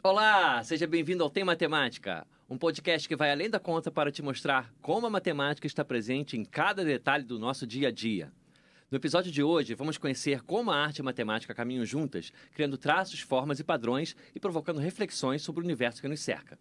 Olá, seja bem-vindo ao Tem Matemática, um podcast que vai além da conta para te mostrar como a matemática está presente em cada detalhe do nosso dia a dia. No episódio de hoje, vamos conhecer como a arte e a matemática caminham juntas, criando traços, formas e padrões e provocando reflexões sobre o universo que nos cerca.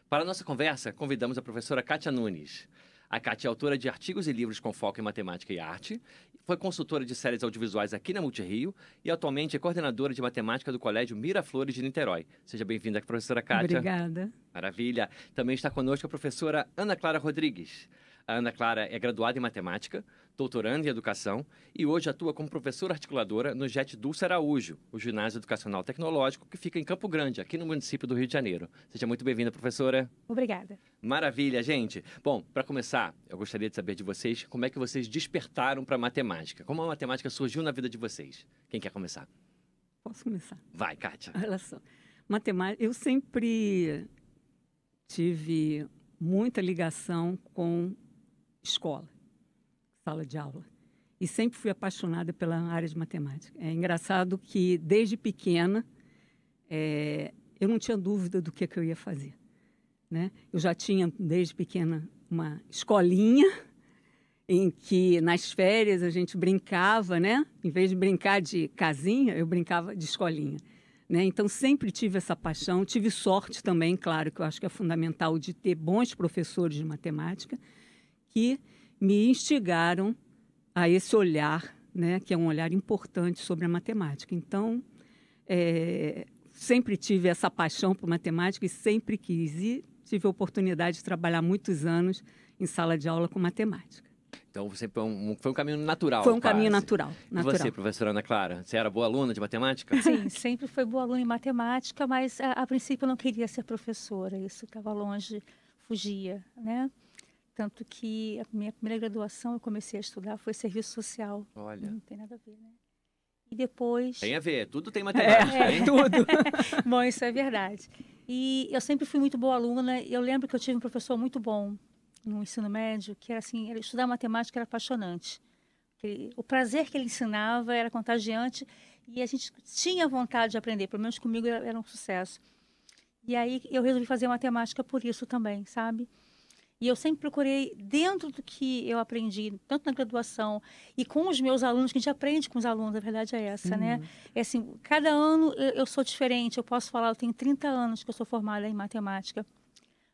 Para a nossa conversa, convidamos a professora Kátia Nunes. A Kátia é autora de artigos e livros com foco em matemática e arte, foi consultora de séries audiovisuais aqui na Multirio e atualmente é coordenadora de matemática do Colégio Miraflores de Niterói. Seja bem-vinda, professora Kátia. Obrigada. Maravilha. Também está conosco a professora Ana Clara Rodrigues. A Ana Clara é graduada em matemática, doutoranda em educação e hoje atua como professora articuladora no JET Dulce Araújo, o Ginásio Educacional Tecnológico, que fica em Campo Grande, aqui no município do Rio de Janeiro. Seja muito bem-vinda, professora. Obrigada. Maravilha, gente. Bom, para começar, eu gostaria de saber de vocês como é que vocês despertaram para a matemática. Como a matemática surgiu na vida de vocês? Quem quer começar? Posso começar? Vai, Kátia. Olha só. Matemática, eu sempre tive muita ligação com escola, sala de aula. E sempre fui apaixonada pela área de matemática. É engraçado que, desde pequena, eu não tinha dúvida do que eu ia fazer, né? Eu já tinha, desde pequena, uma escolinha em que, nas férias, a gente brincava, né? Em vez de brincar de casinha, eu brincava de escolinha, né? Então, sempre tive essa paixão. Tive sorte também, claro, que eu acho que é fundamental, de ter bons professores de matemática que me instigaram a esse olhar, né, que é um olhar importante sobre a matemática. Então, sempre tive essa paixão por matemática e sempre quis. E tive a oportunidade de trabalhar muitos anos em sala de aula com matemática. Então, sempre foi um caminho natural. Foi um quase. caminho natural. E você, professora Ana Clara? Você era boa aluna de matemática? Sim, sempre fui boa aluna em matemática, mas a princípio eu não queria ser professora. Isso estava longe, fugia, né? Tanto que a minha primeira graduação eu comecei a estudar foi serviço social. Olha. Não tem nada a ver, né? E depois... Tem a ver, tudo tem matemática, hein? Tudo. Bom, isso é verdade. E eu sempre fui muito boa aluna. Eu lembro que eu tive um professor muito bom no ensino médio, que era assim, estudar matemática era apaixonante. O prazer que ele ensinava era contagiante e a gente tinha vontade de aprender, pelo menos comigo era um sucesso. E aí eu resolvi fazer matemática por isso também, sabe? E eu sempre procurei, dentro do que eu aprendi, tanto na graduação e com os meus alunos, que a gente aprende com os alunos, a verdade é essa, né? É assim, cada ano eu sou diferente, eu posso falar, eu tenho 30 anos que eu sou formada em matemática.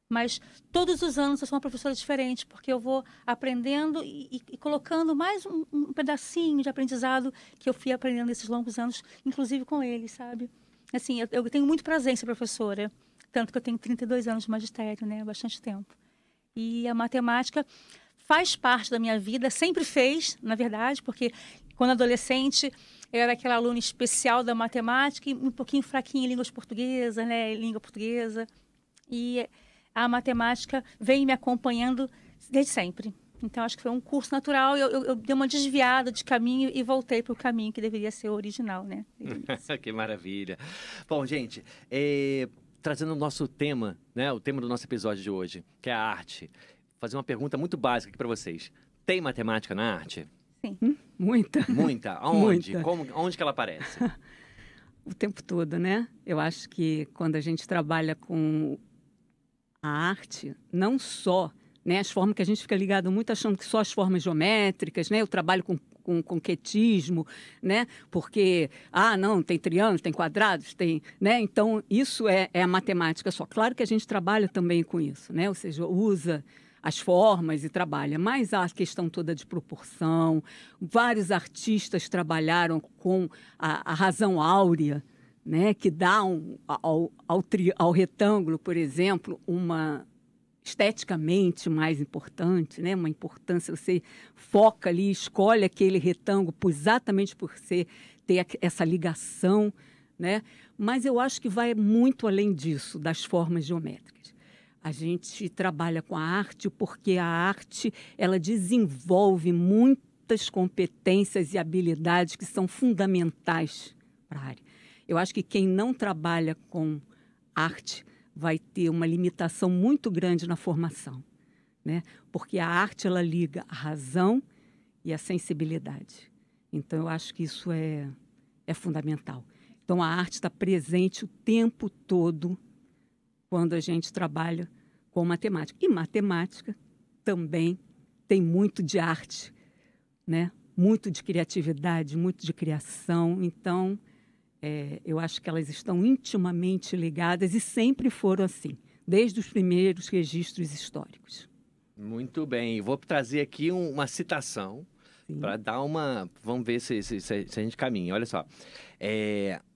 Mas todos os anos eu sou uma professora diferente, porque eu vou aprendendo e colocando mais um pedacinho de aprendizado que eu fui aprendendo nesses longos anos, inclusive com eles, sabe? Assim, eu tenho muito prazer em ser professora, tanto que eu tenho 32 anos de magistério, né? Há bastante tempo. E a matemática faz parte da minha vida, sempre fez, na verdade, porque quando adolescente eu era aquela aluna especial da matemática e um pouquinho fraquinha em línguas portuguesas, né? Língua portuguesa. E a matemática vem me acompanhando desde sempre. Então, acho que foi um curso natural. Eu dei uma desviada de caminho e voltei para o caminho que deveria ser o original, né? Que maravilha. Bom, gente, trazendo o nosso tema, né? O tema do nosso episódio de hoje, que é a arte. Vou fazer uma pergunta muito básica aqui para vocês. Tem matemática na arte? Sim. Muita. Muita? Aonde? Muita. Onde que ela aparece? O tempo todo, né? Eu acho que quando a gente trabalha com a arte, não só, né, as formas que a gente fica ligado muito achando que só as formas geométricas, né? Eu trabalho com concretismo, né? Porque, não, tem triângulos, tem quadrados, tem, né? Então, isso é a matemática só. Claro que a gente trabalha também com isso, né? Ou seja, usa as formas e trabalha, mas a questão toda de proporção, vários artistas trabalharam com a razão áurea, né? Que dá ao retângulo, por exemplo, uma esteticamente mais importante, né? Uma importância, você foca ali, escolhe aquele retângulo exatamente por ter essa ligação, né? Mas eu acho que vai muito além disso, das formas geométricas. A gente trabalha com a arte porque a arte, ela desenvolve muitas competências e habilidades que são fundamentais para a área. Eu acho que quem não trabalha com arte vai ter uma limitação muito grande na formação, né? Porque a arte, ela liga a razão e a sensibilidade. Então, eu acho que isso é fundamental. Então, a arte está presente o tempo todo quando a gente trabalha com matemática. E matemática também tem muito de arte, né? Muito de criatividade, muito de criação. Então, eu acho que elas estão intimamente ligadas e sempre foram assim, desde os primeiros registros históricos. Muito bem. Vou trazer aqui uma citação para dar uma... Vamos ver se a gente caminha. Olha só.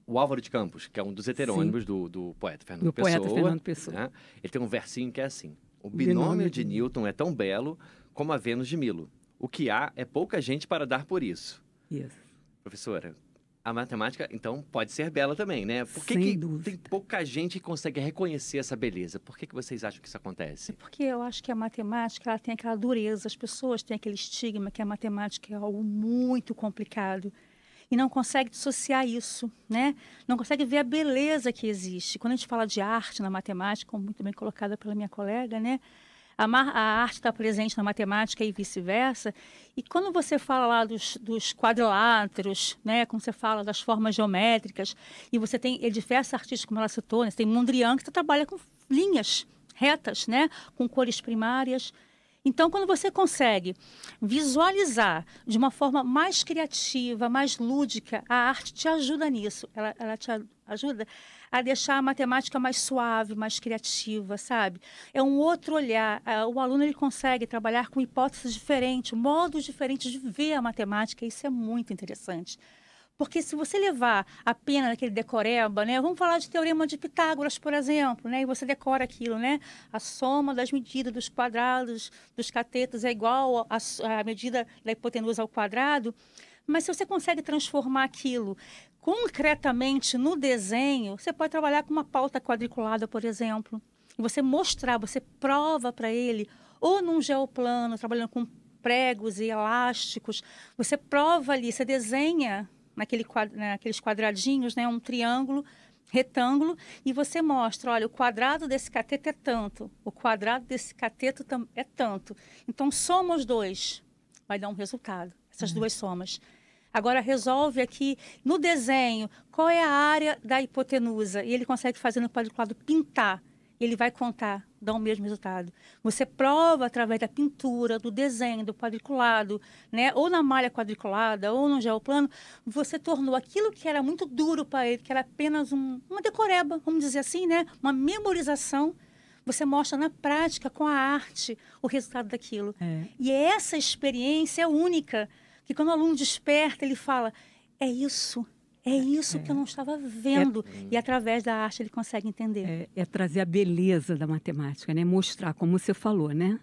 O Álvaro de Campos, que é um dos heterônimos do poeta Fernando Pessoa. Poeta Fernando Pessoa. Né? Ele tem um versinho que é assim: o binômio de Newton é tão belo como a Vênus de Milo. O que há é pouca gente para dar por isso. Isso. Professora, a matemática, então, pode ser bela também, né? Por que Sem dúvida. Tem pouca gente que consegue reconhecer essa beleza? Por que vocês acham que isso acontece? Porque eu acho que a matemática ela tem aquela dureza, as pessoas têm aquele estigma que a matemática é algo muito complicado e não consegue dissociar isso, né? Não consegue ver a beleza que existe. Quando a gente fala de arte na matemática, como muito bem colocada pela minha colega, né? A arte está presente na matemática e vice-versa. E quando você fala lá dos quadriláteros, né? Quando você fala das formas geométricas, e você tem diversos artistas, como ela citou, né? Você tem Mondrian, que trabalha com linhas retas, né? Com cores primárias. Então, quando você consegue visualizar de uma forma mais criativa, mais lúdica, a arte te ajuda nisso. Ela te ajuda a deixar a matemática mais suave, mais criativa, sabe? É um outro olhar. O aluno ele consegue trabalhar com hipóteses diferentes, modos diferentes de ver a matemática. Isso é muito interessante. Porque se você levar a pena naquele decoreba, né? Vamos falar de teorema de Pitágoras, por exemplo, né? E você decora aquilo, né? A soma das medidas dos quadrados dos catetos é igual à medida da hipotenusa ao quadrado. Mas se você consegue transformar aquilo concretamente no desenho, você pode trabalhar com uma pauta quadriculada, por exemplo. E você mostrar, você prova para ele, ou num geoplano, trabalhando com pregos e elásticos, você prova ali, você desenha naqueles quadradinhos, né, um triângulo, retângulo, e você mostra, olha, o quadrado desse cateto é tanto, o quadrado desse cateto é tanto. Então, soma os dois, vai dar um resultado, essas duas somas. Agora, resolve aqui, no desenho, qual é a área da hipotenusa, e ele consegue fazer no quadriculado pintar, ele vai contar, dá o mesmo resultado. Você prova através da pintura, do desenho, do quadriculado, né? Ou na malha quadriculada, ou no geoplano, você tornou aquilo que era muito duro para ele, que era apenas uma decoreba, vamos dizer assim, né? Uma memorização. Você mostra na prática, com a arte, o resultado daquilo. E essa experiência é única, que quando o aluno desperta, ele fala, é isso que eu não estava vendo. E através da arte ele consegue entender. É trazer a beleza da matemática, né? Mostrar, como você falou, né?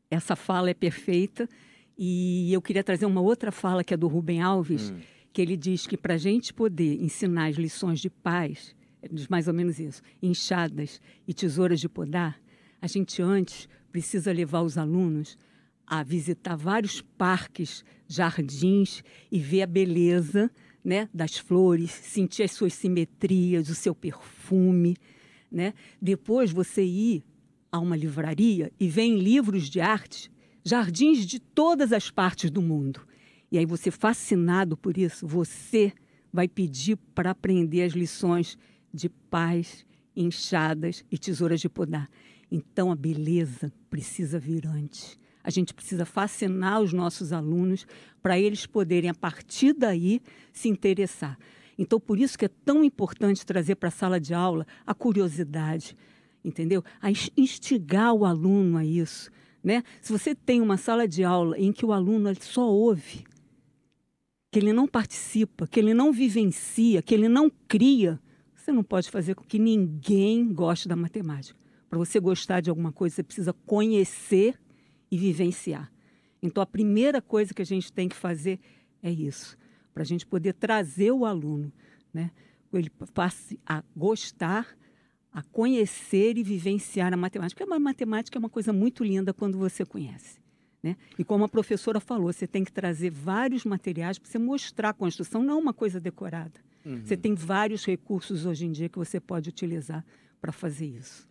Essa fala é perfeita. E eu queria trazer uma outra fala que é do Rubem Alves, que ele diz que para a gente poder ensinar as lições de paz, diz mais ou menos isso, enxadas e tesouras de podar, a gente antes precisa levar os alunos a visitar vários parques, jardins e ver a beleza, né, das flores, sentir as suas simetrias, o seu perfume, né? Depois você ir a uma livraria e ver em livros de arte jardins de todas as partes do mundo. E aí você, fascinado por isso, você vai pedir para aprender as lições de paz, enxadas e tesouras de podar. Então a beleza precisa vir antes. A gente precisa fascinar os nossos alunos para eles poderem, a partir daí, se interessar. Então, por isso que é tão importante trazer para a sala de aula a curiosidade, entendeu? A instigar o aluno a isso, né? Se você tem uma sala de aula em que o aluno só ouve, que ele não participa, que ele não vivencia, que ele não cria, você não pode fazer com que ninguém goste da matemática. Para você gostar de alguma coisa, você precisa conhecer e vivenciar. Então, a primeira coisa que a gente tem que fazer é isso, para a gente poder trazer o aluno, né? Ele passe a gostar, a conhecer e vivenciar a matemática. Porque a matemática é uma coisa muito linda quando você conhece, né? E como a professora falou, você tem que trazer vários materiais para você mostrar a construção, não uma coisa decorada. Você tem vários recursos hoje em dia que você pode utilizar para fazer isso.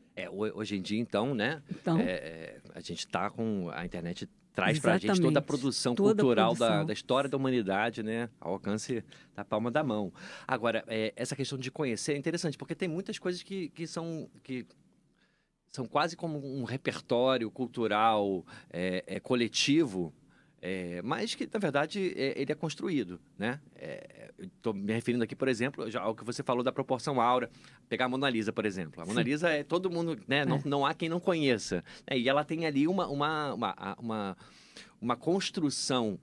Hoje em dia, então, né? Então, a gente está com... A internet traz para a gente exatamente, toda a produção cultural da história da humanidade, né? Ao alcance da palma da mão. Agora, essa questão de conhecer é interessante, porque tem muitas coisas que são quase como um repertório cultural coletivo, mas que, na verdade, ele é construído, né? Estou me referindo aqui, por exemplo, já ao que você falou da proporção áurea. Pegar a Mona Lisa, por exemplo. A Mona Lisa todo mundo, né? Não há quem não conheça. E ela tem ali uma construção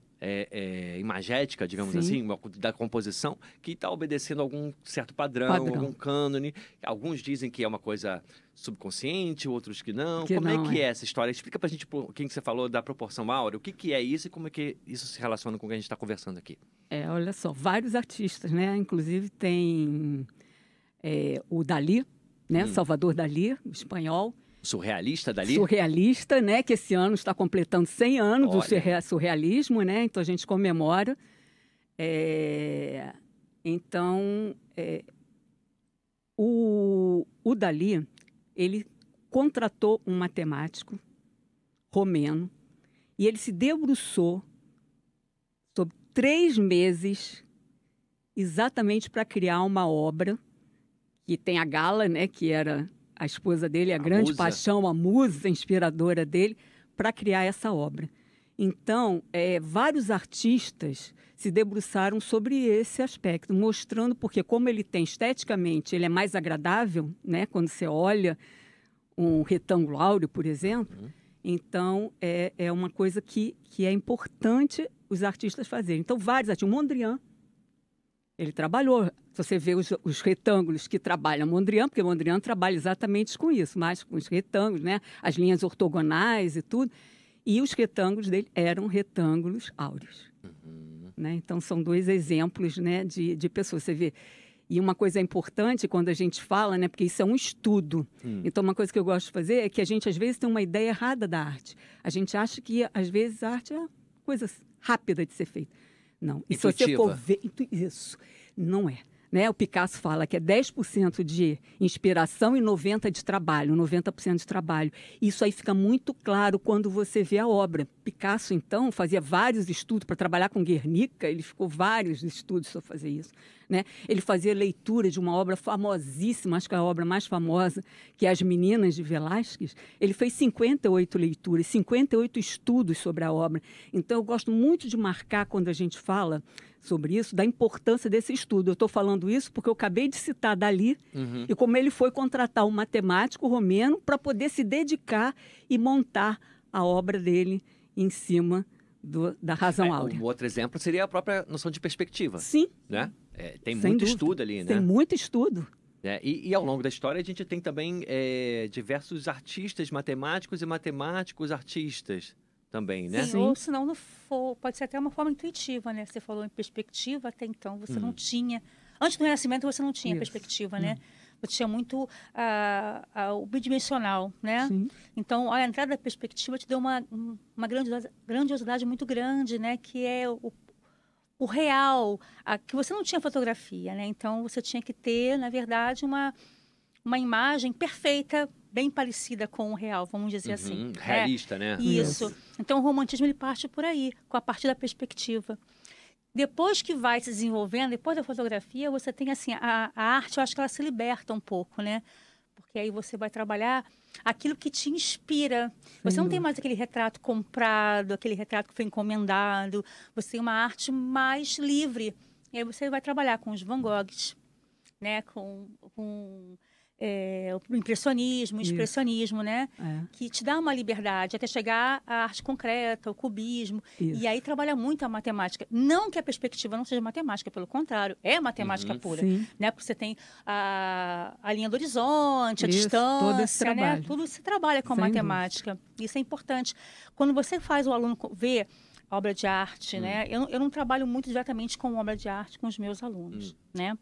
imagética, digamos assim, da composição, que está obedecendo a algum certo padrão, algum cânone. Alguns dizem que é uma coisa subconsciente, outros que não. Como é que é essa história? Explica pra gente o que você falou da proporção áurea, o que é isso e como é que isso se relaciona com o que a gente está conversando aqui. Olha só, vários artistas, né? Inclusive tem o Dalí, né? Salvador Dalí, espanhol. Surrealista Dalí? Surrealista, né? Que esse ano está completando 100 anos do surrealismo, né? Então a gente comemora. Então, o Dalí, ele contratou um matemático romeno e ele se debruçou sobre 3 meses exatamente para criar uma obra que tem a Gala, né? Que era a esposa dele, a grande paixão, a musa inspiradora dele, para criar essa obra. Então, vários artistas se debruçaram sobre esse aspecto, mostrando porque, como ele tem esteticamente, ele é mais agradável, né? Quando você olha um retângulo áureo, por exemplo. Então, é uma coisa que é importante os artistas fazerem. Então, vários artistas. O Mondrian, ele trabalhou. Se você vê os retângulos que trabalha Mondrian, porque Mondrian trabalha exatamente com isso, mas com os retângulos, né? As linhas ortogonais e tudo. E os retângulos dele eram retângulos áureos. Né? Então, são 2 exemplos, né, de pessoas. Você vê. E uma coisa importante quando a gente fala, né, porque isso é um estudo. Então, uma coisa que eu gosto de fazer é que a gente, às vezes, tem uma ideia errada da arte. A gente acha que, às vezes, a arte é coisa rápida de ser feita. Não. E se você for ver... Isso. Não é. Né? O Picasso fala que é 10% de inspiração e 90% de trabalho, 90% de trabalho. Isso aí fica muito claro quando você vê a obra. Picasso, então, fazia vários estudos para trabalhar com Guernica, ele ficou vários estudos para fazer isso. Né? Ele fazia leitura de uma obra famosíssima, acho que é a obra mais famosa, que é As Meninas de Velázquez. Ele fez 58 leituras, 58 estudos sobre a obra. Então, eu gosto muito de marcar, quando a gente fala sobre isso, da importância desse estudo. Eu estou falando isso porque eu acabei de citar Dalí e como ele foi contratar um matemático romeno para poder se dedicar e montar a obra dele em cima da razão áurea. Um outro exemplo seria a própria noção de perspectiva. Sim. Né? Tem muito estudo ali, né? Tem muito estudo. E ao longo da história a gente tem também diversos artistas matemáticos e matemáticos artistas também, né? Sim, ou senão não for, pode ser até uma forma intuitiva, né? Você falou em perspectiva, até então você não tinha... Antes do Renascimento você não tinha perspectiva, né? Você tinha muito o bidimensional, né? Sim. Então, a entrada da perspectiva te deu uma grandiosidade muito grande, né? Que é o real, que você não tinha fotografia, né? Então, você tinha que ter, na verdade, uma imagem perfeita, bem parecida com o real, vamos dizer assim. Realista, né? Isso. Então, o romantismo ele parte por aí, a partir da perspectiva. Depois que vai se desenvolvendo, depois da fotografia, você tem assim, a arte, eu acho que ela se liberta um pouco, né? Porque aí você vai trabalhar aquilo que te inspira. Você não tem mais aquele retrato comprado, aquele retrato que foi encomendado. Você tem uma arte mais livre. E aí você vai trabalhar com os Van Goghs, né? Com o impressionismo, o expressionismo, né? Que te dá uma liberdade até chegar à arte concreta, o cubismo. Isso. E aí trabalha muito a matemática. Não que a perspectiva não seja matemática, pelo contrário, é matemática pura. Né? Porque você tem a linha do horizonte, a distância, todo esse trabalho. Né? Tudo se trabalha com matemática. Dúvida. Isso é importante. Quando você faz o aluno ver a obra de arte, né? Eu não trabalho muito diretamente com obra de arte com os meus alunos, né?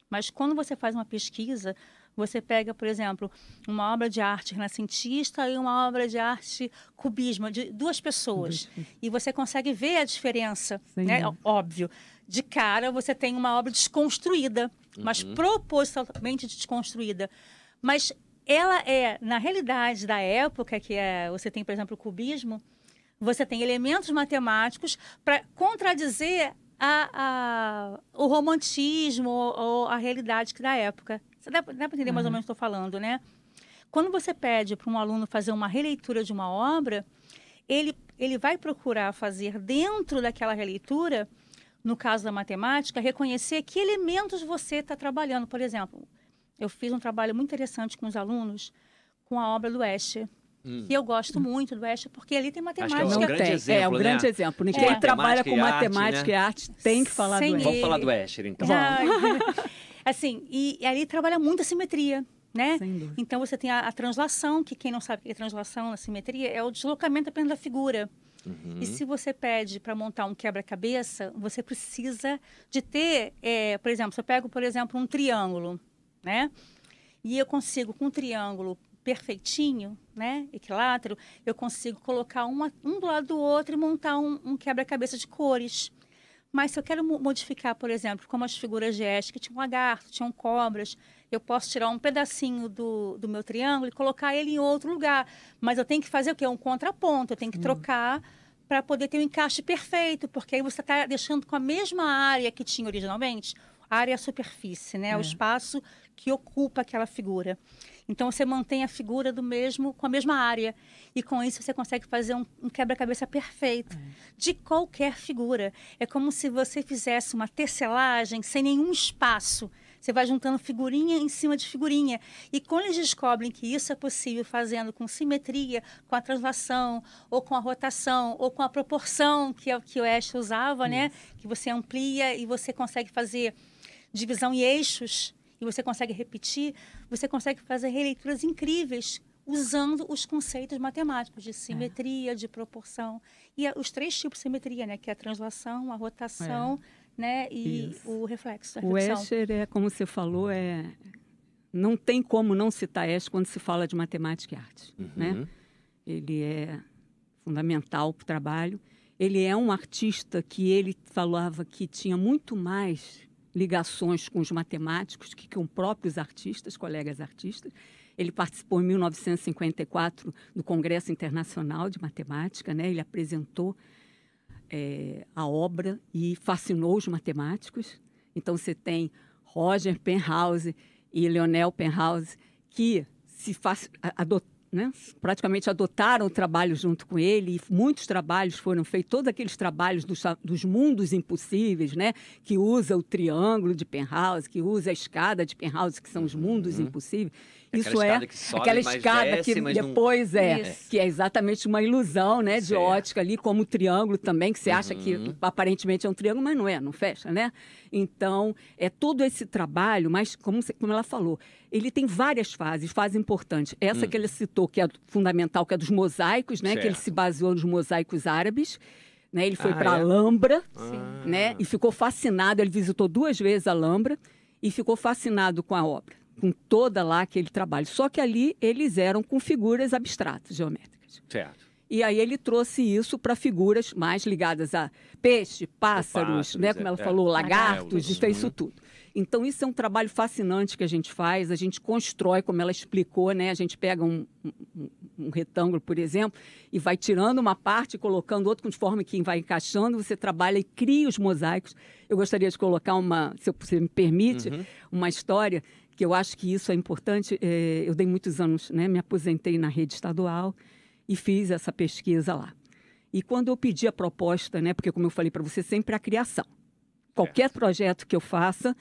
Mas quando você faz uma pesquisa, você pega, por exemplo, uma obra de arte renascentista e uma obra de arte cubismo, de 2 pessoas. E você consegue ver a diferença, né? Óbvio. De cara, você tem uma obra desconstruída, mas propositalmente desconstruída. Mas ela na realidade da época, você tem, por exemplo, o cubismo, você tem elementos matemáticos para contradizer o romantismo ou a realidade da época. Dá para entender mais ou menos o que estou falando, né? Quando você pede para um aluno fazer uma releitura de uma obra, ele vai procurar fazer dentro daquela releitura, no caso da matemática, reconhecer que elementos você está trabalhando. Por exemplo, eu fiz um trabalho muito interessante com os alunos com a obra do Escher. Que eu gosto muito do Escher, porque ali tem matemática. Acho que é um grande exemplo, é um grande exemplo. Ninguém trabalha com matemática e arte, tem que falar do Escher. Vamos falar do Escher, então. Assim, e ali trabalha muito a simetria, né? Sem dúvida. Então, você tem a translação, que quem não sabe o que é translação na simetria, é o deslocamento apenas da figura. E se você pede para montar um quebra-cabeça, você precisa de ter, por exemplo, se eu pego, por exemplo, um triângulo, né? E eu consigo, com um triângulo perfeitinho, né, equilátero, eu consigo colocar um do lado do outro e montar um quebra-cabeça de cores. Mas se eu quero modificar, por exemplo, como as figuras de Escher, que tinham lagarto, tinham cobras, eu posso tirar um pedacinho do meu triângulo e colocar ele em outro lugar. Mas eu tenho que fazer o quê? Um contraponto, eu tenho que trocar para poder ter um encaixe perfeito, porque aí você está deixando com a mesma área que tinha originalmente, a área é a superfície, né, o espaço que ocupa aquela figura. Então, você mantém a figura com a mesma área. E com isso, você consegue fazer um quebra-cabeça perfeito de qualquer figura. É como se você fizesse uma tecelagem sem nenhum espaço. Você vai juntando figurinha em cima de figurinha. E quando eles descobrem que isso é possível fazendo com simetria, com a translação, ou com a rotação, ou com a proporção, que é o que o Escher usava, né? Que você amplia e você consegue fazer divisão em eixos, e você consegue repetir, você consegue fazer releituras incríveis usando os conceitos matemáticos de simetria, de proporção. E os 3 tipos de simetria, né? Que é a translação, a rotação, né? E o reflexo, a reflexão. O Escher, como você falou, não tem como não citar Escher quando se fala de matemática e arte. Né? Ele é fundamental para o trabalho. Ele é um artista que ele falava que tinha muito mais ligações com os matemáticos que com próprios artistas, colegas artistas. Ele participou em 1954 do Congresso Internacional de Matemática, né? Ele apresentou a obra e fascinou os matemáticos. Então, você tem Roger Penrose e Lionel Penrose que praticamente adotaram o trabalho junto com ele, e muitos trabalhos foram feitos, todos aqueles trabalhos dos mundos impossíveis, né? Que usa o triângulo de Penrose, que usa a escada de Penrose, que são os mundos impossíveis. Isso aquela escada que depois que é exatamente uma ilusão, né, de ótica ali, como o triângulo também, que você acha que aparentemente é um triângulo, mas não fecha, né? Então, é todo esse trabalho, mas como ela falou, ele tem várias fases importantes. Essa que ele citou, que é fundamental, que é dos mosaicos, né, que ele se baseou nos mosaicos árabes. Né? Ele foi para a Alhambra, né, e ficou fascinado. Ele visitou 2 vezes a Alhambra e ficou fascinado com a obra, com toda lá aquele trabalho. Só que ali eles eram com figuras abstratas, geométricas. Certo. E aí ele trouxe isso para figuras mais ligadas a peixe, pássaros, né? Como ela falou, lagartos, e fez isso tudo. Então, isso é um trabalho fascinante que a gente faz, a gente constrói, como ela explicou, né? A gente pega um retângulo, por exemplo, e vai tirando uma parte e colocando outra, conforme quem vai encaixando, você trabalha e cria os mosaicos. Eu gostaria de colocar se você me permite, uma história, que eu acho que isso é importante. Eu dei muitos anos, né? Me aposentei na rede estadual e fiz essa pesquisa lá. E quando eu pedi a proposta, né? Porque, como eu falei para você, sempre a criação. Qualquer projeto que eu faça,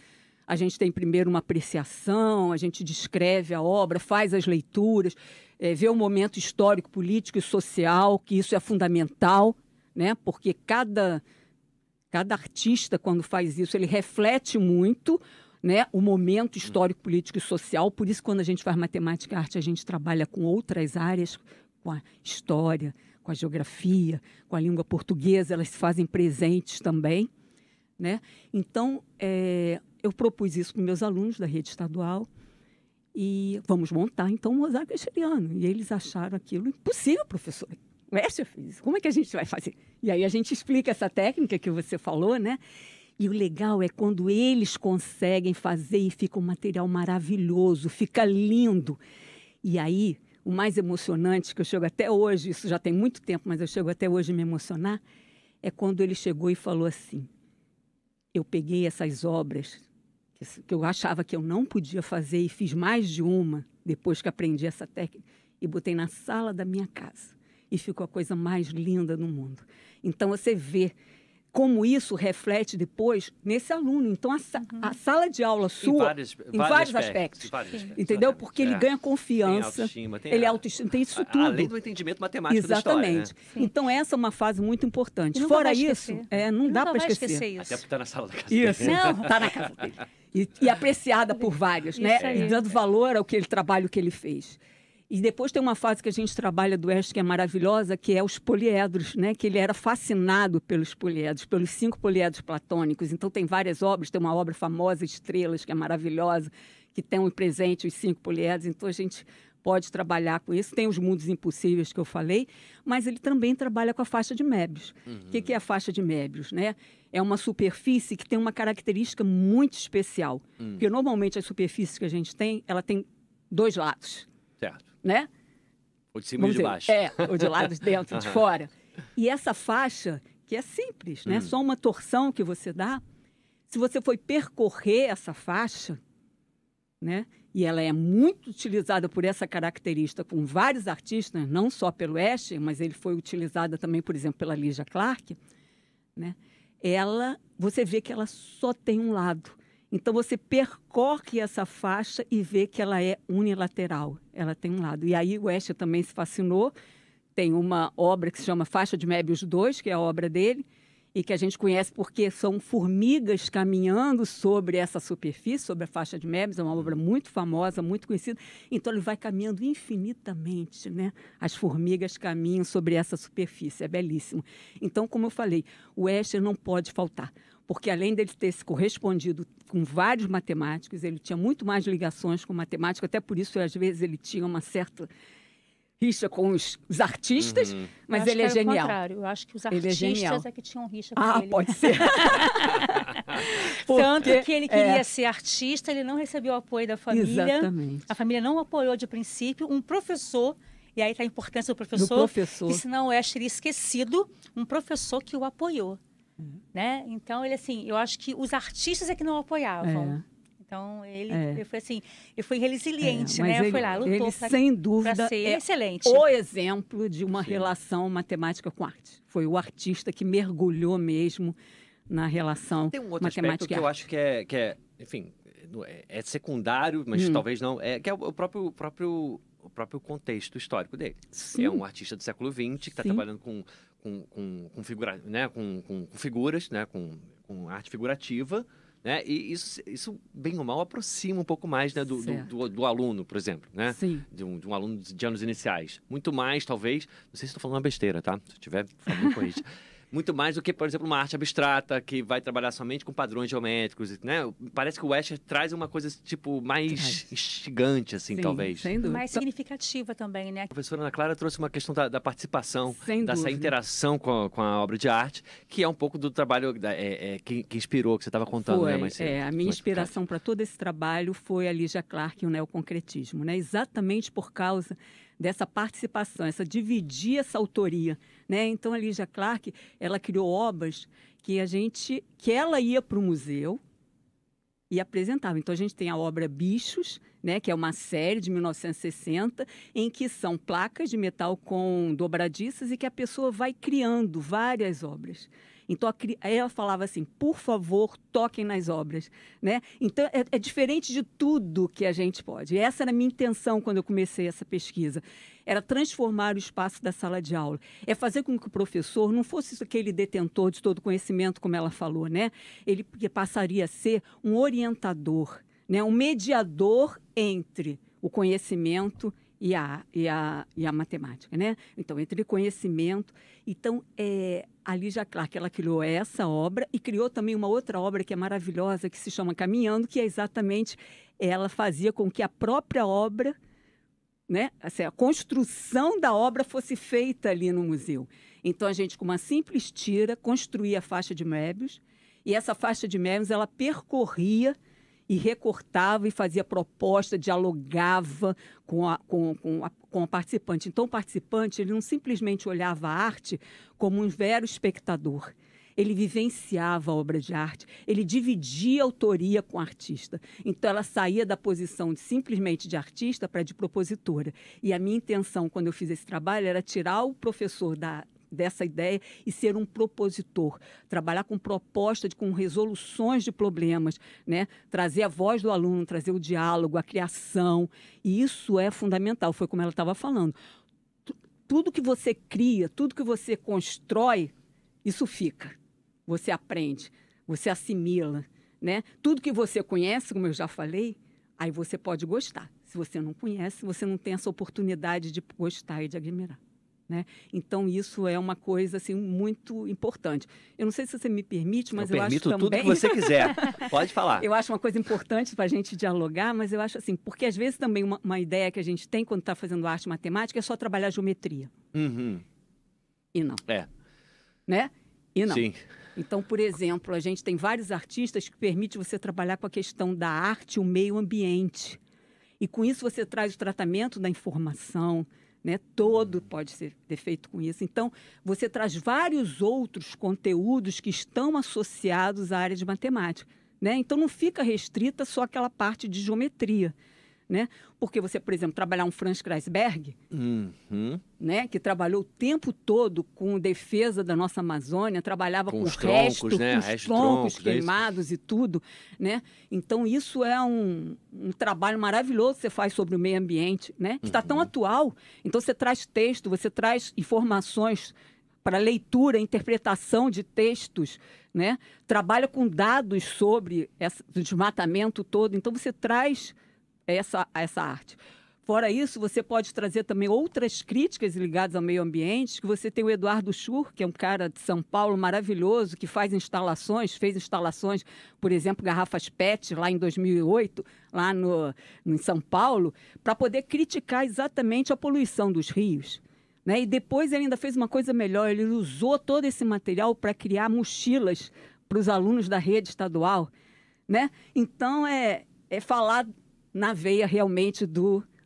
a gente tem primeiro uma apreciação, a gente descreve a obra, faz as leituras, vê o momento histórico, político e social, que isso é fundamental, né? Porque cada artista, quando faz isso, ele reflete muito, né, o momento histórico, político e social. Por isso, quando a gente faz matemática e arte, a gente trabalha com outras áreas, com a história, com a geografia, com a língua portuguesa, elas se fazem presentes também. Né? Então, eu propus isso para os meus alunos da rede estadual e vamos montar, então, um mosaico escheriano. E eles acharam aquilo impossível, professor. O Escher fez, como é que a gente vai fazer? E aí a gente explica essa técnica que você falou, né? E o legal é quando eles conseguem fazer e fica um material maravilhoso, fica lindo. E aí, o mais emocionante, que eu chego até hoje, isso já tem muito tempo, mas eu chego até hoje a me emocionar, é quando ele chegou e falou assim: eu peguei essas obras que eu achava que eu não podia fazer e fiz mais de uma depois que aprendi essa técnica e botei na sala da minha casa. E ficou a coisa mais linda do mundo. Então, você vê como isso reflete depois nesse aluno. Então, a sala de aula sua, em vários aspectos. Entendeu? Porque ele ganha confiança, ele autoestima, tem isso tudo. Além do entendimento matemático da história. Exatamente. Então, essa é uma fase muito importante. Fora isso, não dá para esquecer isso. Até porque está na sala da casa isso. dele. Não, está na casa dele. E apreciada por vários, né? E dando valor ao trabalho que ele fez. E depois tem uma fase que a gente trabalha do Escher que é maravilhosa, que é os poliedros, né? Que ele era fascinado pelos poliedros, pelos 5 poliedros platônicos. Então tem várias obras, tem uma obra famosa, Estrelas, que é maravilhosa, que tem presente os 5 poliedros. Então a gente pode trabalhar com isso. Tem os mundos impossíveis que eu falei, mas ele também trabalha com a faixa de Möbius. O que é a faixa de Möbius, né? É uma superfície que tem uma característica muito especial. Porque normalmente as superfícies que a gente tem, ela tem 2 lados. Certo. Né? O de cima e o de baixo. O de lado, de dentro, de fora. E essa faixa, que é simples, né? Só uma torção que você dá. Se você for percorrer essa faixa, né? E ela é muito utilizada por essa característica com vários artistas, não só pelo Escher, mas ele foi utilizada também, por exemplo, pela Lygia Clark, né? Você vê que ela só tem um lado. Então, você percorre essa faixa e vê que ela é unilateral. Ela tem um lado. E aí o Escher também se fascinou. Tem uma obra que se chama Faixa de Möbius 2, que é a obra dele, e que a gente conhece porque são formigas caminhando sobre essa superfície, sobre a faixa de Möbius. É uma obra muito famosa, muito conhecida. Então, ele vai caminhando infinitamente, né? As formigas caminham sobre essa superfície. É belíssimo. Então, como eu falei, o Escher não pode faltar. Porque, além dele ter se correspondido com vários matemáticos, ele tinha muito mais ligações com matemática, até por isso, às vezes, ele tinha uma certa rixa com os artistas, mas ele é genial. Ao contrário, eu acho que os artistas é que tinham rixa com ele. Pode ser. Tanto que ele queria ser artista, ele não recebeu o apoio da família. Exatamente. A família não o apoiou de princípio. Um professor, e aí está a importância do professor, que senão o Escher teria esquecido, um professor que o apoiou. Né? Então, eu acho que os artistas é que não apoiavam. Então, ele foi assim, ele foi resiliente, né? Ele, foi lá, lutou sem dúvida, ser excelente. O exemplo de uma relação matemática com arte. Foi o artista que mergulhou mesmo na relação matemática. Tem um outro matemática aspecto que eu acho que é enfim, é secundário, mas talvez não, que é o próprio contexto histórico dele. Sim. É um artista do século XX que está trabalhando com figuras, né? Com arte figurativa, né? E isso, bem ou mal, aproxima um pouco mais, né? do aluno, por exemplo, né? Sim. De um aluno de anos iniciais. Muito mais, talvez, não sei se estou falando uma besteira, tá? Se estiver falando com isso. Muito mais do que, por exemplo, uma arte abstrata que vai trabalhar somente com padrões geométricos, né? Parece que o Escher traz uma coisa, tipo, mais instigante, assim, talvez. Sem dúvida. Mais significativa também, né? A professora Ana Clara trouxe uma questão da participação, Sem dessa dúvida. interação com a obra de arte, que é um pouco do trabalho que inspirou, que você estava contando, né, mais cedo. A minha inspiração para todo esse trabalho foi a Lygia Clark e o neoconcretismo, né? Exatamente por causa dessa participação, dividir essa autoria, né? Então, a Lygia Clark, ela criou obras que ela ia para o museu e apresentava. Então, a gente tem a obra Bichos, né, que é uma série de 1960, em que são placas de metal com dobradiças e que a pessoa vai criando várias obras. Então, ela falava assim, por favor, toquem nas obras, né? Então, é diferente de tudo que a gente pode. E essa era a minha intenção quando eu comecei essa pesquisa. Era transformar o espaço da sala de aula. É fazer com que o professor não fosse aquele detentor de todo conhecimento, como ela falou, né? Ele passaria a ser um orientador, né? Um mediador entre o conhecimento e a matemática, né? Então, entre conhecimento... Então, a Lygia Clark, ela criou essa obra e criou também uma outra obra que é maravilhosa, que se chama Caminhando, que é exatamente... Ela fazia com que a própria obra, né? Assim, a construção da obra fosse feita ali no museu. Então, a gente, com uma simples tira, construía a faixa de Möbius, e essa faixa de Möbius, ela percorria e recortava e fazia proposta, dialogava com a participante. Então, o participante ele não simplesmente olhava a arte como um mero espectador. ele vivenciava a obra de arte, ele dividia a autoria com o artista. Então, ela saía da posição de simplesmente de artista para de propositora. E a minha intenção, quando eu fiz esse trabalho, era tirar o professor dessa ideia e ser um propositor, trabalhar com proposta, com resoluções de problemas, né? Trazer a voz do aluno, trazer o diálogo, a criação. E isso é fundamental, foi como ela estava falando. Tudo que você cria, tudo que você constrói, isso fica. Você aprende, você assimila, né? Tudo que você conhece, como eu já falei, aí você pode gostar. Se você não conhece, você não tem essa oportunidade de gostar e de admirar, né? Então, isso é uma coisa assim, muito importante. Eu não sei se você me permite, mas eu acho também... Eu permito tudo que você quiser. Pode falar. Eu acho uma coisa importante para a gente dialogar, mas eu acho assim, porque às vezes também uma ideia que a gente tem quando está fazendo arte e matemática é só trabalhar geometria. Uhum. E não. Né? E não. Sim. Então, por exemplo, a gente tem vários artistas que permitem você trabalhar com a questão da arte e o meio ambiente. E com isso você traz o tratamento da informação, né? Todo pode ser feito com isso. Então, você traz vários outros conteúdos que estão associados à área de matemática, né? Então, não fica restrita só aquela parte de geometria, né? Porque você, por exemplo, trabalhar um Franz Kreisberg, né? Que trabalhou o tempo todo com defesa da nossa Amazônia, trabalhava com os troncos, né? Com os troncos queimados e tudo, né? Então, isso é um trabalho maravilhoso que você faz sobre o meio ambiente, né? Que está tão atual. Então, você traz texto, você traz informações para leitura, interpretação de textos, né? Trabalha com dados sobre o desmatamento todo. Então, você traz essa arte. Fora isso, você pode trazer também outras críticas ligadas ao meio ambiente, que você tem o Eduardo Schur, que é um cara de São Paulo maravilhoso, que fez instalações, por exemplo, garrafas PET, lá em 2008, lá em São Paulo, para poder criticar exatamente a poluição dos rios, né? E depois ele ainda fez uma coisa melhor, ele usou todo esse material para criar mochilas para os alunos da rede estadual, né? Então, é falar na veia realmente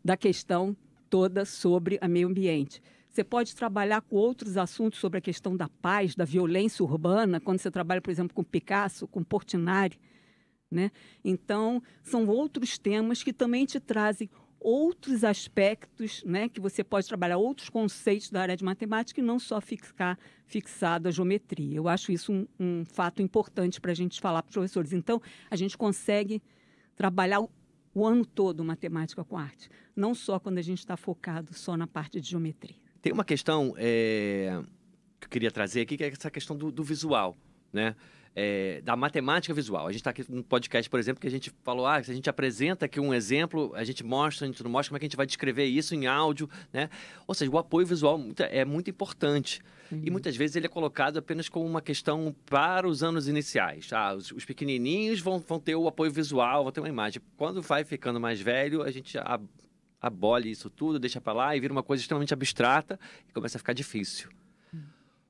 da questão toda sobre o meio ambiente. Você pode trabalhar com outros assuntos sobre a questão da paz, da violência urbana, quando você trabalha, por exemplo, com Picasso, com Portinari, né? Então, são outros temas que também te trazem outros aspectos, né? Que você pode trabalhar outros conceitos da área de matemática e não só ficar fixado à geometria. Eu acho isso um fato importante para a gente falar para os professores. Então, a gente consegue trabalhar o ano todo matemática com arte, não só quando a gente está focado só na parte de geometria. Tem uma questão que eu queria trazer aqui, que é essa questão do visual, né? Da matemática visual. A gente está aqui no podcast, por exemplo, que a gente falou, se a gente apresenta aqui um exemplo, a gente não mostra como é que a gente vai descrever isso em áudio, né? Ou seja, o apoio visual é muito importante. E muitas vezes ele é colocado apenas como uma questão para os anos iniciais. Os pequenininhos vão ter o apoio visual, vão ter uma imagem. Quando vai ficando mais velho, a gente abole isso tudo, deixa para lá e vira uma coisa extremamente abstrata e começa a ficar difícil.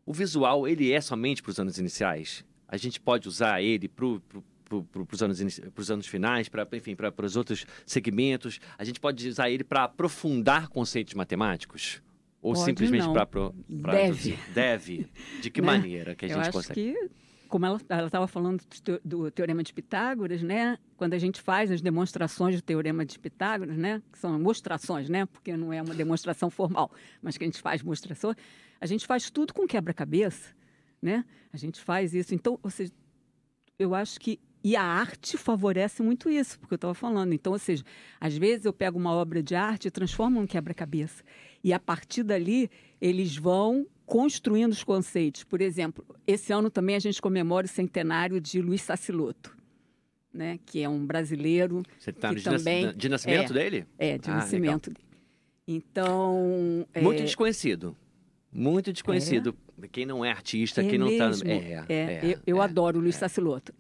O visual, ele é somente para os anos iniciais? A gente pode usar ele para os anos finais, para os outros segmentos? A gente pode usar ele para aprofundar conceitos matemáticos? Ou pode, simplesmente para deve. De que maneira que a gente consegue? Eu acho que, como ela estava falando do Teorema de Pitágoras, né? Quando a gente faz as demonstrações do Teorema de Pitágoras, né? Que são mostrações, né? Porque não é uma demonstração formal, mas que a gente faz mostrações, a gente faz tudo com quebra-cabeça, né? A gente faz isso. Então, ou seja, eu acho que... E a arte favorece muito isso, porque eu estava falando. Então, ou seja, às vezes eu pego uma obra de arte e transformo num quebra-cabeça. E a partir dali, eles vão construindo os conceitos. Por exemplo, esse ano também a gente comemora o centenário de Luiz Sassilotto, né? Que é um brasileiro. Você está de nascimento dele? De nascimento dele. Então... Muito desconhecido. Muito desconhecido. Quem não é artista, quem não está... Eu adoro o Luiz Sassilotto.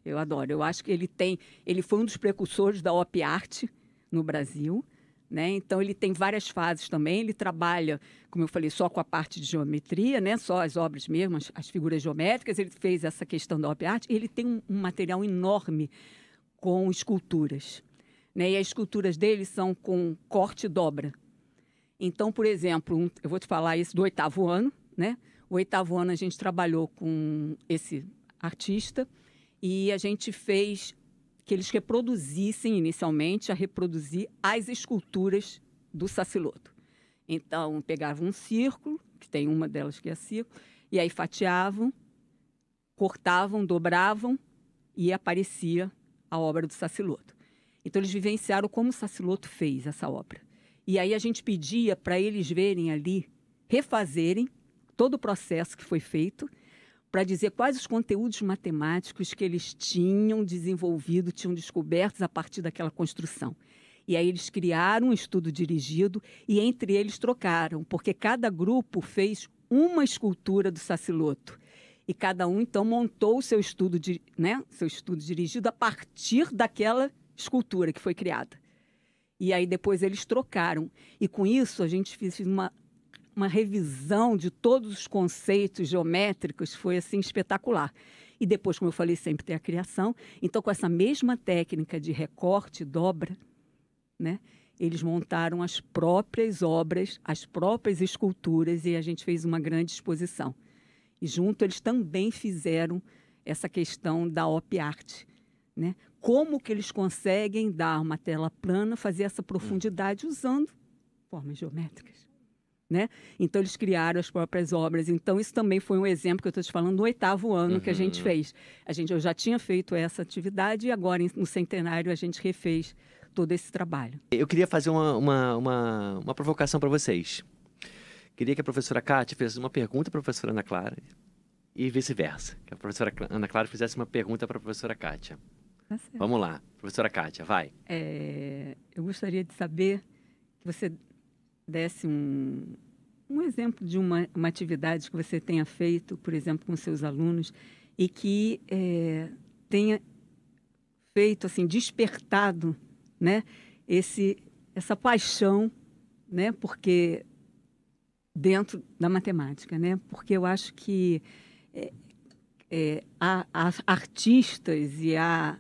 Eu adoro. Eu acho que ele foi um dos precursores da op art no Brasil, né? Então, ele tem várias fases também. Ele trabalha, como eu falei, só com a parte de geometria, né? Só as obras mesmo, as figuras geométricas. Ele fez essa questão da op art. Ele tem um material enorme com esculturas, né? E as esculturas dele são com corte e dobra. Então, por exemplo, eu vou te falar isso do 8º ano, né? O 8º ano a gente trabalhou com esse artista e a gente fez que eles reproduzissem inicialmente, a reproduzir as esculturas do Saciloto. Então, pegavam um círculo, que tem uma delas que é círculo, e aí fatiavam, cortavam, dobravam e aparecia a obra do Saciloto. Então, eles vivenciaram como o Saciloto fez essa obra. E aí a gente pedia para eles verem ali, refazerem todo o processo que foi feito, para dizer quais os conteúdos matemáticos que eles tinham desenvolvido, tinham descobertos a partir daquela construção. E aí eles criaram um estudo dirigido e entre eles trocaram, porque cada grupo fez uma escultura do Saciloto. E cada um, então, montou o seu estudo, seu estudo dirigido a partir daquela escultura que foi criada. E aí depois eles trocaram. E com isso a gente fez uma revisão de todos os conceitos geométricos, foi assim espetacular. E depois, como eu falei, sempre tem a criação. Então, com essa mesma técnica de recorte e dobra, né, eles montaram as próprias obras, as próprias esculturas, e a gente fez uma grande exposição. E junto eles também fizeram essa questão da op art, né? Como que eles conseguem dar uma tela plana, fazer essa profundidade usando formas geométricas. Né? Então, eles criaram as próprias obras. Então, isso também foi um exemplo que eu estou te falando do 8º ano que a gente fez. Eu já tinha feito essa atividade e agora, no centenário, a gente refez todo esse trabalho. Eu queria fazer uma provocação para vocês. Queria que a professora Kátia fizesse uma pergunta para a professora Ana Clara e vice-versa. Que a professora Ana Clara fizesse uma pergunta para a professora Kátia. Tá certo. Vamos lá. Professora Kátia, vai. Eu gostaria de saber que você desse um exemplo de uma atividade que você tenha feito, por exemplo, com seus alunos, e que tenha feito, assim, despertado, né, essa paixão, né, porque dentro da matemática, né, porque eu acho que há artistas e há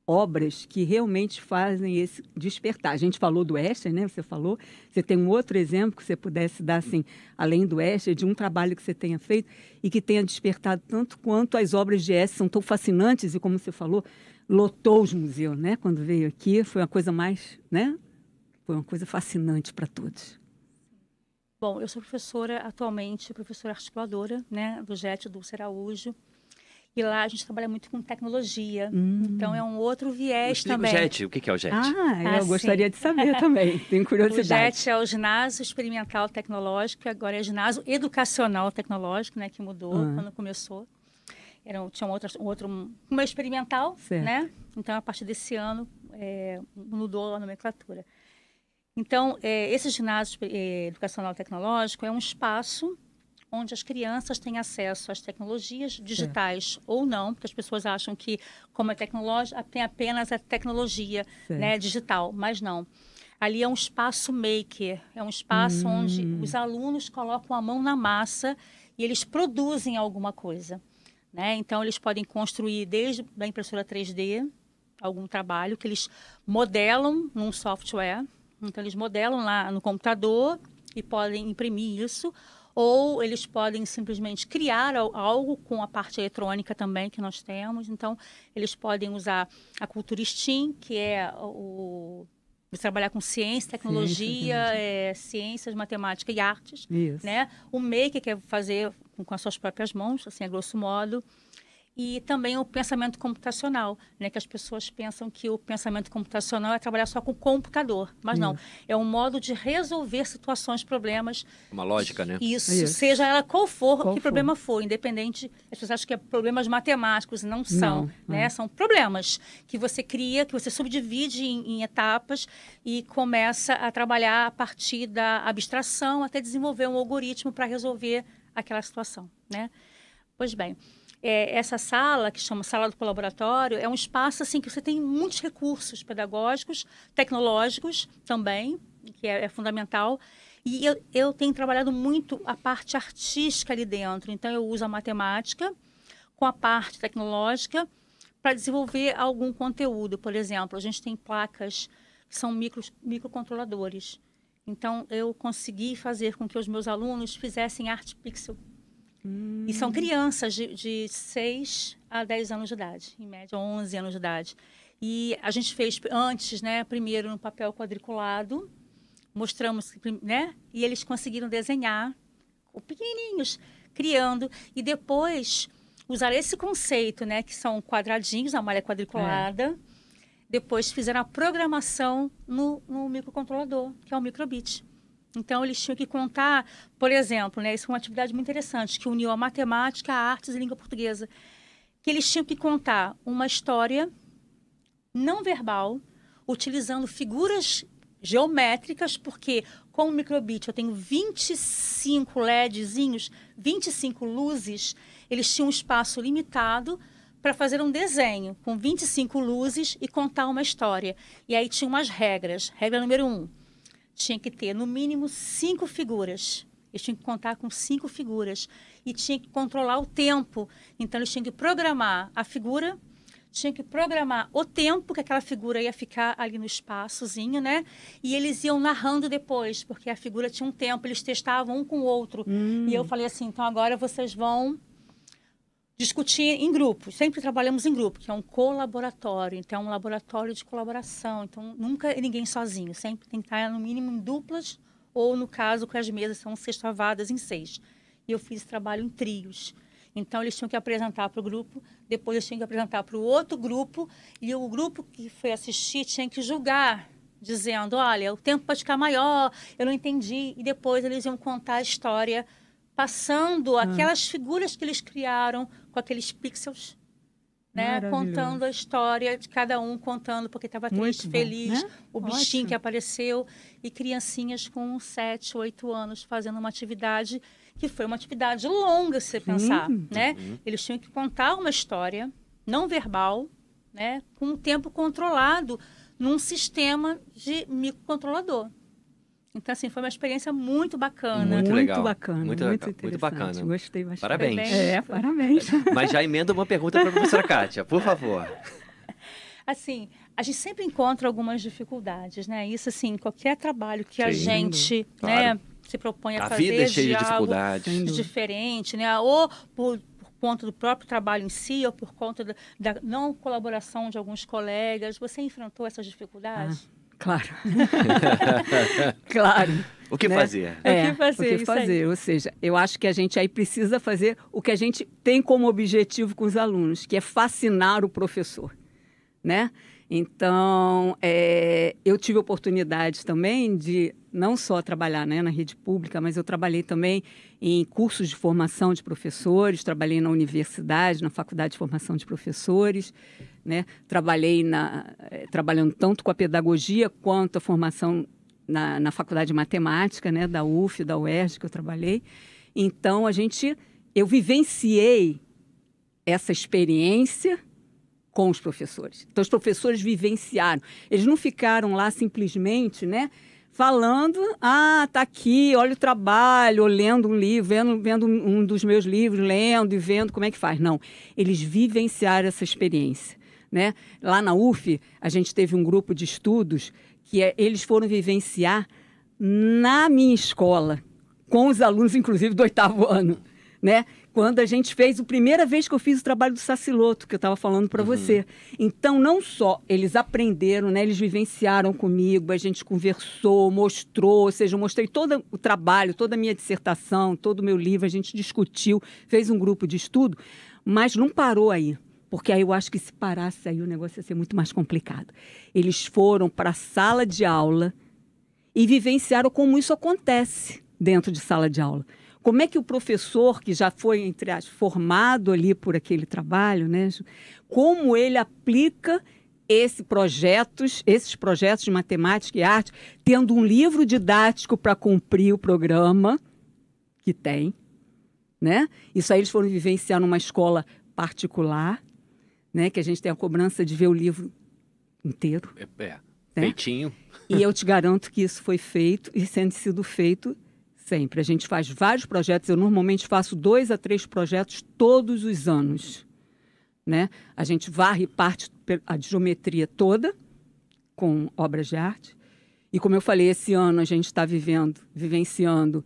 obras que realmente fazem esse despertar. A gente falou do Escher, né? Você falou. Você tem um outro exemplo que você pudesse dar, assim, além do Escher, de um trabalho que você tenha feito e que tenha despertado tanto quanto as obras de Escher são tão fascinantes e, como você falou, lotou os museus, né? Quando veio aqui, foi uma coisa mais, né? Foi uma coisa fascinante para todos. Bom, eu sou professora atualmente, professora articuladora, né? Do JET do Araújo. E lá a gente trabalha muito com tecnologia. Então, é um outro viés também. O JET, o que é o JET? Eu gostaria de saber também, tenho curiosidade. O JET é o Ginásio Experimental Tecnológico, agora é Ginásio Educacional Tecnológico, né, que mudou quando começou. Tinha um experimental, certo, né? Então, a partir desse ano, mudou a nomenclatura. Então, esse Ginásio Educacional Tecnológico é um espaço onde as crianças têm acesso às tecnologias digitais ou não, porque as pessoas acham que, como é tecnológica, tem apenas a tecnologia, né, digital, mas não. Ali é um espaço maker, é um espaço onde os alunos colocam a mão na massa e eles produzem alguma coisa, né? Então, eles podem construir desde a impressora 3D, algum trabalho que eles modelam num software. Então, eles modelam lá no computador e podem imprimir isso, ou eles podem simplesmente criar algo com a parte eletrônica também que nós temos. Então, eles podem usar a cultura STEAM, que é trabalhar com ciência, tecnologia, ciências, matemática e artes. Isso. Né? O maker, que é fazer com as suas próprias mãos, assim, a grosso modo. E também o pensamento computacional, né? Que as pessoas pensam que o pensamento computacional é trabalhar só com o computador, mas não. É um modo de resolver situações, problemas. Uma lógica, né? Isso. Seja ela qual for, que problema for, independente. As pessoas acham que é problemas matemáticos, não são. Né? São problemas que você cria, que você subdivide em etapas e começa a trabalhar a partir da abstração até desenvolver um algoritmo para resolver aquela situação, né? Pois bem, essa sala, que chama Sala do Colaboratório, é um espaço assim, que você tem muitos recursos pedagógicos, tecnológicos também, que é fundamental. E eu tenho trabalhado muito a parte artística ali dentro. Então, eu uso a matemática com a parte tecnológica para desenvolver algum conteúdo. Por exemplo, a gente tem placas que são microcontroladores. Então, eu consegui fazer com que os meus alunos fizessem arte pixel. E são crianças de 6 a 10 anos de idade, em média 11 anos de idade. E a gente fez antes, né, primeiro no papel quadriculado, mostramos, né, e eles conseguiram desenhar, pequenininhos, criando, e depois usar esse conceito, né, que são quadradinhos, a malha quadriculada, depois fizeram a programação no microcontrolador, que é o microbit. Então, eles tinham que contar, por exemplo, né, isso foi uma atividade muito interessante, que uniu a matemática, a artes e a língua portuguesa, que eles tinham que contar uma história não verbal, utilizando figuras geométricas, porque com o microbit eu tenho 25 LEDzinhos, 25 luzes, eles tinham um espaço limitado para fazer um desenho com 25 luzes e contar uma história. E aí tinha umas regras. Regra número 1, tinha que ter no mínimo 5 figuras. Eles tinham que contar com 5 figuras. E tinha que controlar o tempo. Então, eles tinham que programar a figura, tinha que programar o tempo que aquela figura ia ficar ali no espaçozinho, né? E eles iam narrando depois, porque a figura tinha um tempo, eles testavam um com o outro. E eu falei assim, então agora vocês vão discutir em grupo. Sempre trabalhamos em grupo, que é um colaboratório. Então, é um laboratório de colaboração. Então, nunca ninguém sozinho. Sempre tem que estar, no mínimo, em duplas, ou, no caso, que as mesas são sextavadas em 6. E eu fiz esse trabalho em trios. Então, eles tinham que apresentar para o grupo, depois eles tinham que apresentar para o outro grupo, e o grupo que foi assistir tinha que julgar, dizendo, olha, o tempo pode ficar maior, eu não entendi. E depois eles iam contar a história, passando aquelas figuras que eles criaram com aqueles pixels, né? Contando a história de cada um, contando porque estava triste, feliz, né? O bichinho que apareceu, e criancinhas com 7, 8 anos fazendo uma atividade que foi uma atividade longa, se você pensar, né? Eles tinham que contar uma história não verbal, né? Com um tempo controlado num sistema de microcontrolador. Então, assim, foi uma experiência muito bacana. Muito legal. Bacana, muito interessante. Muito bacana. Gostei bastante. Parabéns. Parabéns. Mas já emenda uma pergunta para a professora Kátia, por favor. Assim, a gente sempre encontra algumas dificuldades, né? Isso, assim, qualquer trabalho que a gente, né, se propõe a fazer, vida é cheia de dificuldades. Diferente, né? Ou por conta do próprio trabalho em si, ou por conta da não colaboração de alguns colegas. Você enfrentou essas dificuldades? Claro. Claro. O que fazer? O que fazer? Ou seja, eu acho que a gente aí precisa fazer o que a gente tem como objetivo com os alunos, que é fascinar o professor, né? Então, eu tive oportunidade também de não só trabalhar, né, na rede pública, mas eu trabalhei também em cursos de formação de professores, trabalhei na universidade, na faculdade de formação de professores, né? Trabalhei trabalhando tanto com a pedagogia quanto a formação na faculdade de matemática, né, da UF, da UERJ, que eu trabalhei. Então, eu vivenciei essa experiência com os professores. Então, os professores vivenciaram. Eles não ficaram lá simplesmente, né, falando, tá aqui, olha o trabalho, ou lendo um livro, vendo um dos meus livros, lendo e vendo como é que faz. Não, eles vivenciaram essa experiência, né? Lá na UF, a gente teve um grupo de estudos que eles foram vivenciar na minha escola, com os alunos, inclusive, do 8º ano, né? Quando a gente fez, a primeira vez que eu fiz o trabalho do Saciloto, que eu estava falando para você. Então, não só eles aprenderam, né? Eles vivenciaram comigo, a gente conversou, mostrou, ou seja, eu mostrei todo o trabalho, toda a minha dissertação, todo o meu livro, a gente discutiu, fez um grupo de estudo, mas não parou aí. Porque aí eu acho que se parasse aí o negócio ia ser muito mais complicado. Eles foram para a sala de aula e vivenciaram como isso acontece dentro de sala de aula. Como é que o professor, que já foi, entre aspas, formado ali por aquele trabalho, né, como ele aplica esses projetos de matemática e arte, tendo um livro didático para cumprir o programa que tem, né? Isso aí eles foram vivenciar numa escola particular, né, que a gente tem a cobrança de ver o livro inteiro. Né? Feitinho. E eu te garanto que isso foi feito e sendo sido feito sempre. A gente faz vários projetos. Eu normalmente faço 2 a 3 projetos todos os anos, né? A gente varre parte a geometria toda com obras de arte. E como eu falei, esse ano a gente está vivenciando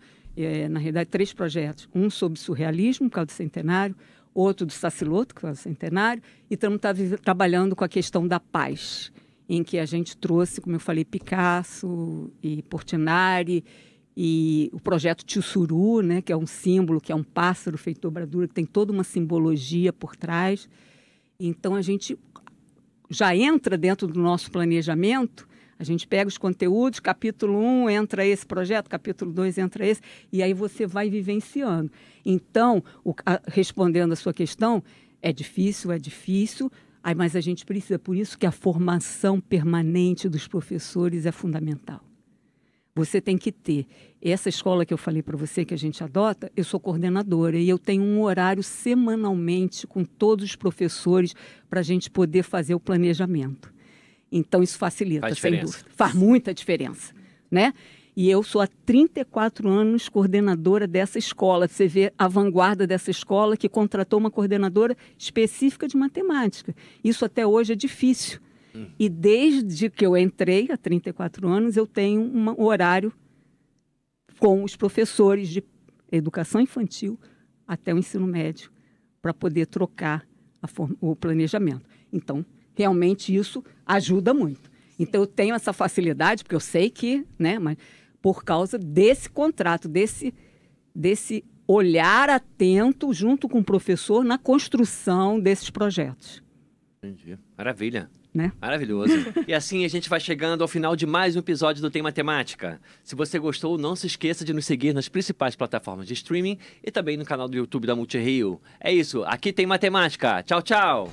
na realidade, 3 projetos. Um sobre surrealismo, por causa do centenário, outro do Saciloto, por causa do centenário, e estamos trabalhando com a questão da paz, em que a gente trouxe, como eu falei, Picasso e Portinari, e o projeto Tissuru, né, que é um símbolo, que é um pássaro feito de dobradura, que tem toda uma simbologia por trás. Então, a gente já entra dentro do nosso planejamento, a gente pega os conteúdos, capítulo 1 entra esse projeto, capítulo 2 entra esse, e aí você vai vivenciando. Então, respondendo a sua questão, é difícil, mas a gente precisa, por isso que a formação permanente dos professores é fundamental. Você tem que ter. Essa escola que eu falei para você, que a gente adota, eu sou coordenadora e eu tenho um horário semanalmente com todos os professores para a gente poder fazer o planejamento. Então, isso facilita, sem dúvida. Faz muita diferença, né? E eu sou há 34 anos coordenadora dessa escola. Você vê a vanguarda dessa escola que contratou uma coordenadora específica de matemática. Isso até hoje é difícil. E desde que eu entrei, há 34 anos, eu tenho um horário com os professores de educação infantil até o ensino médio para poder trocar o planejamento. Então, realmente isso ajuda muito. Então, eu tenho essa facilidade, porque eu sei que, né, mas por causa desse contrato, desse olhar atento junto com o professor na construção desses projetos. Entendi. Maravilha. Né? Maravilhoso. E assim a gente vai chegando ao final de mais um episódio do Tem Matemática. Se você gostou, não se esqueça de nos seguir nas principais plataformas de streaming e também no canal do YouTube da Multirio. É isso, aqui tem Matemática. Tchau, tchau!